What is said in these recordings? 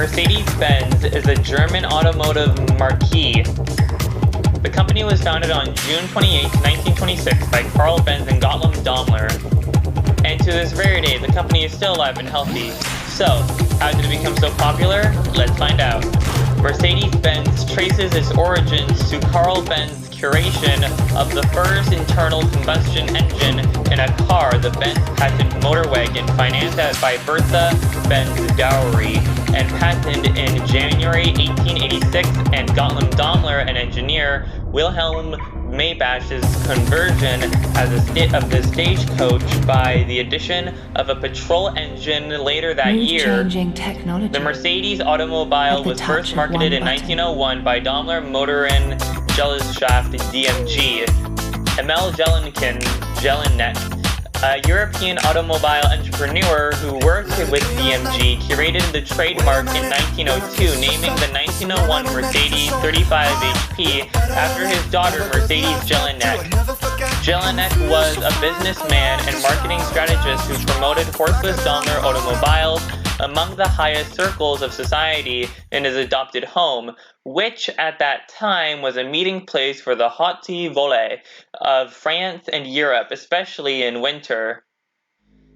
Mercedes-Benz is a German automotive marque. The company was founded on June 28, 1926 by Karl Benz and Gottlieb Daimler. And to this very day, the company is still alive and healthy. So, how did it become so popular? Let's find out. Mercedes-Benz traces its origins to Karl Benz's curation of the first internal combustion engine in a car, the Benz patent motor wagon, financed by Bertha Benz Dowry, and patented in January 1886, and Gottlieb Daimler, an engineer, Wilhelm Maybach's conversion of the stagecoach by the addition of a petrol engine later that year. The Mercedes automobile was first marketed in 1901 by Daimler Motoren Gesellschaft DMG. Emil Jelinek, a European automobile entrepreneur who worked with DMG, curated the trademark in 1902, naming the 1901 Mercedes 35 HP after his daughter Mercedes Jelinek. Jelinek was a businessman and marketing strategist who promoted horseless Daimler automobiles among the highest circles of society in his adopted home, which at that time was a meeting place for the haute volée of France and Europe, especially in winter.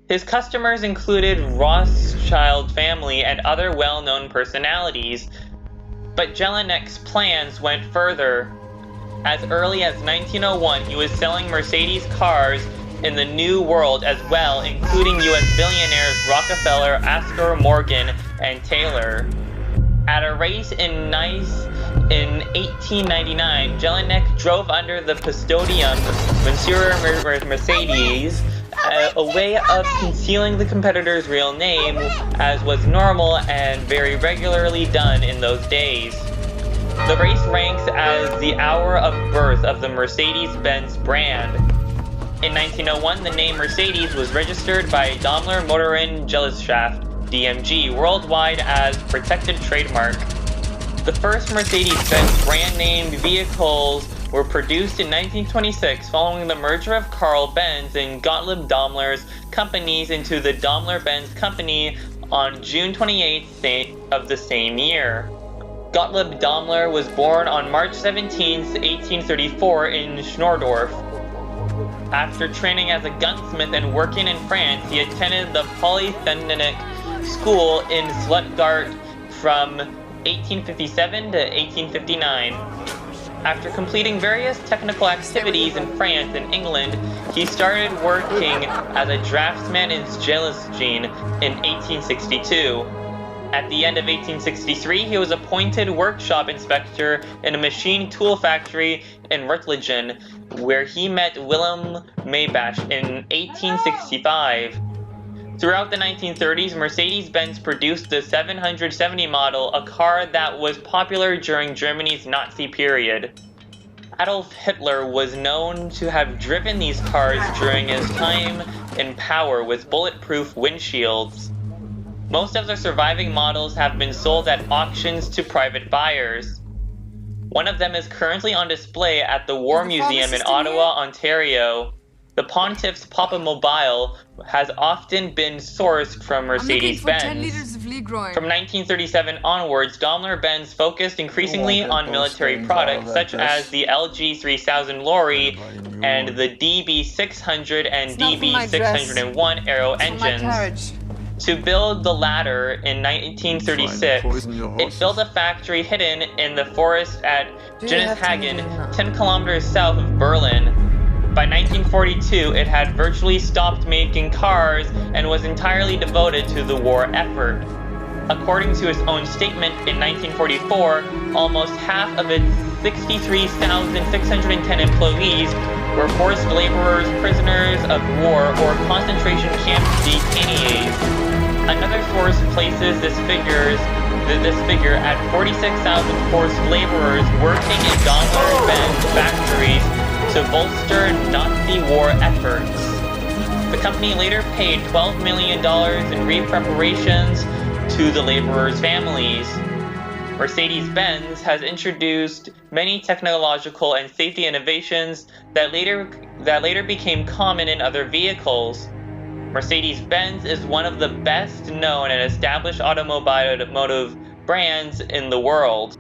His customers included Rothschild family and other well-known personalities, but Jelinek's plans went further. As early as 1901, he was selling Mercedes cars in the New World as well, including U.S. billionaires Rockefeller, Astor, Morgan, and Taylor. At a race in Nice in 1899, Jelinek drove under the Postodium Monsieur Mercedes, a way of concealing the competitor's real name, as was normal and very regularly done in those days. The race ranks as the hour of birth of the Mercedes-Benz brand. In 1901, the name Mercedes was registered by Daimler Motoren Gesellschaft DMG worldwide as protected trademark. The first Mercedes-Benz brand-named vehicles were produced in 1926 following the merger of Karl Benz and Gottlieb Daimler's companies into the Daimler-Benz company on June 28th of the same year. Gottlieb Daimler was born on March 17, 1834 in Schnorrdorf. After training as a gunsmith and working in France, he attended the Polytechnic School in Stuttgart from 1857 to 1859. After completing various technical activities in France and England, he started working as a draftsman in Schleswig in 1862. At the end of 1863, he was appointed workshop inspector in a machine tool factory in Reutlingen, where he met Wilhelm Maybach in 1865. Throughout the 1930s, Mercedes-Benz produced the 770 model, a car that was popular during Germany's Nazi period. Adolf Hitler was known to have driven these cars during his time in power with bulletproof windshields. Most of the surviving models have been sold at auctions to private buyers. One of them is currently on display at the War Museum in Ottawa, Ontario. The Pontiff's Papa Mobile has often been sourced from Mercedes-Benz. From 1937 onwards, Daimler-Benz focused increasingly on military products such as the LG 3000 lorry and the DB600 and DB601 Aero engines. To build the latter in 1936, it built a factory hidden in the forest at Ginnishagen, 10 kilometers south of Berlin. By 1942, it had virtually stopped making cars and was entirely devoted to the war effort. According to its own statement, in 1944, almost half of its 63,610 employees were forced laborers, prisoners of war, or concentration camp detainees. Another source places this figure at 46,000 forced laborers working in Daimler-Benz factories to bolster Nazi war efforts. The company later paid $12 million in reparations to the laborers' families. Mercedes-Benz has introduced many technological and safety innovations that later became common in other vehicles. Mercedes-Benz is one of the best known and established automotive brands in the world.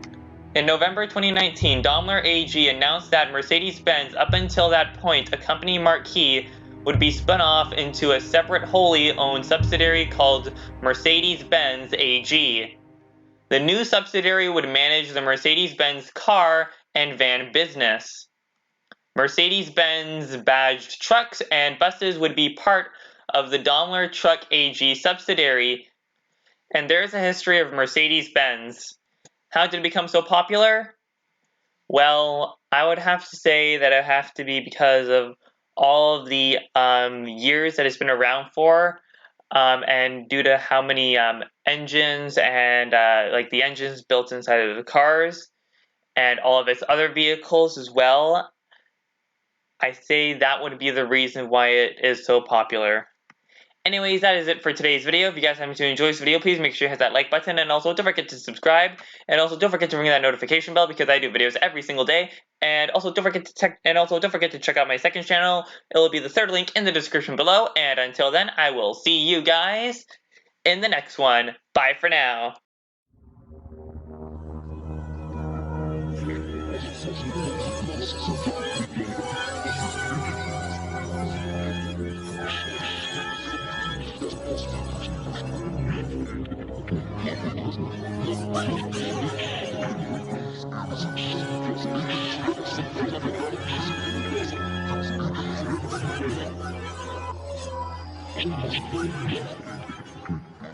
In November 2019, Daimler AG announced that Mercedes-Benz, up until that point a company marquee, would be spun off into a separate wholly owned subsidiary called Mercedes-Benz AG. The new subsidiary would manage the Mercedes-Benz car and van business. Mercedes-Benz badged trucks and buses would be part of the Daimler Truck AG subsidiary, and there's a history of Mercedes-Benz. How did it become so popular? Well, I would have to say that it would have to be because of all of the years that it's been around for, and due to how many engines and like the engines built inside of the cars and all of its other vehicles as well. I say that would be the reason why it is so popular. Anyways, that is it for today's video. If you guys happen to enjoy this video, please make sure you hit that like button, and also don't forget to subscribe, and also don't forget to ring that notification bell because I do videos every single day. And also don't forget to check out my second channel. It will be the third link in the description below. And until then, I will see you guys in the next one. Bye for now.